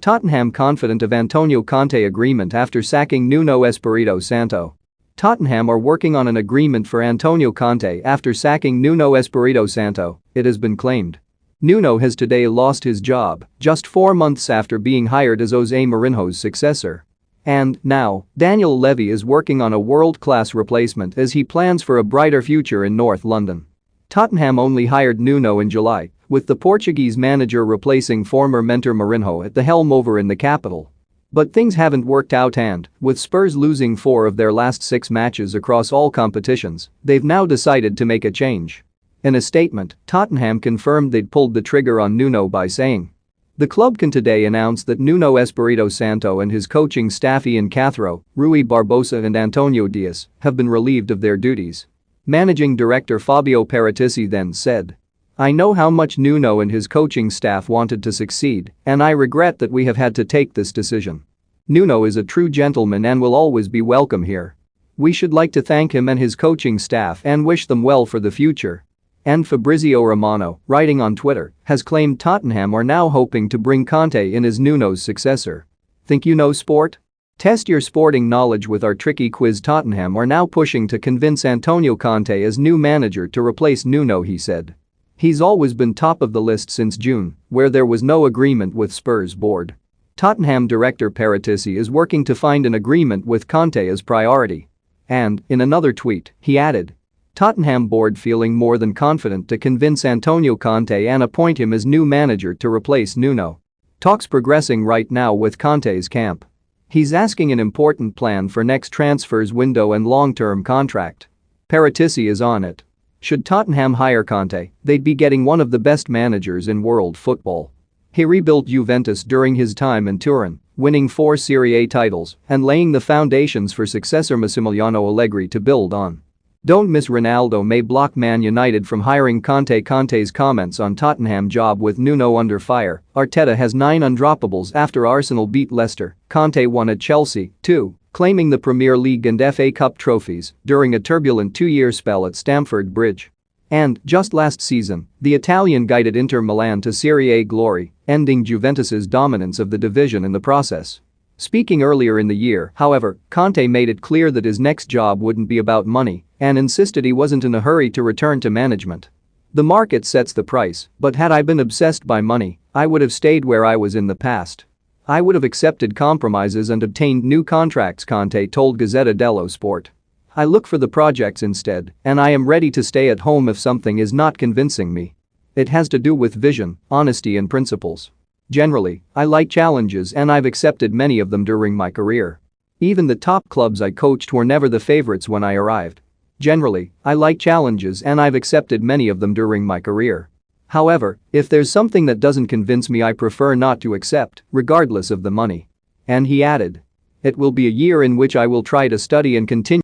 Tottenham confident of Antonio Conte agreement after sacking Nuno Espirito Santo. Tottenham are working on an agreement for Antonio Conte after sacking Nuno Espirito Santo, it has been claimed. Nuno has today lost his job, just 4 months after being hired as Jose Mourinho's successor. And, now, Daniel Levy is working on a world-class replacement as he plans for a brighter future in North London. Tottenham only hired Nuno in July, with the Portuguese manager replacing former mentor Mourinho at the helm over in the capital. But things haven't worked out and, with Spurs losing 4 of their last 6 matches across all competitions, they've now decided to make a change. In a statement, Tottenham confirmed they'd pulled the trigger on Nuno by saying, "The club can today announce that Nuno Espirito Santo and his coaching staff Ian Cathro, Rui Barbosa and Antonio Diaz have been relieved of their duties." Managing director Fabio Paratici then said, "I know how much Nuno and his coaching staff wanted to succeed, and I regret that we have had to take this decision. Nuno is a true gentleman and will always be welcome here. We should like to thank him and his coaching staff and wish them well for the future." And Fabrizio Romano, writing on Twitter, has claimed Tottenham are now hoping to bring Conte in as Nuno's successor. Think you know sport? Test your sporting knowledge with our tricky quiz. Tottenham are now pushing to convince Antonio Conte as new manager to replace Nuno, he said. He's always been top of the list since June, where there was no agreement with Spurs board. Tottenham director Paratici is working to find an agreement with Conte as priority. And, in another tweet, he added, "Tottenham board feeling more than confident to convince Antonio Conte and appoint him as new manager to replace Nuno. Talks progressing right now with Conte's camp. He's asking an important plan for next transfers window and long-term contract. Paratici is on it. Should Tottenham hire Conte, they'd be getting one of the best managers in world football. He rebuilt Juventus during his time in Turin, winning 4 Serie A titles and laying the foundations for successor Massimiliano Allegri to build on. Don't miss Ronaldo may block Man United from hiring Conte. Conte's comments on Tottenham job with Nuno under fire. Arteta has 9 undroppables after Arsenal beat Leicester. Conte won at Chelsea, too, claiming the Premier League and FA Cup trophies during a turbulent 2-year spell at Stamford Bridge. And, just last season, the Italian guided Inter Milan to Serie A glory, ending Juventus's dominance of the division in the process. Speaking earlier in the year, however, Conte made it clear that his next job wouldn't be about money and insisted he wasn't in a hurry to return to management. "The market sets the price, but had I been obsessed by money, I would have stayed where I was in the past. I would have accepted compromises and obtained new contracts," Conte told Gazzetta dello Sport. "I look for the projects instead, and I am ready to stay at home if something is not convincing me. It has to do with vision, honesty and principles. Generally, I like challenges and I've accepted many of them during my career. Even the top clubs I coached were never the favorites when I arrived. Generally, I like challenges and I've accepted many of them during my career. However, if there's something that doesn't convince me, I prefer not to accept, regardless of the money." And he added, "It will be a year in which I will try to study and continue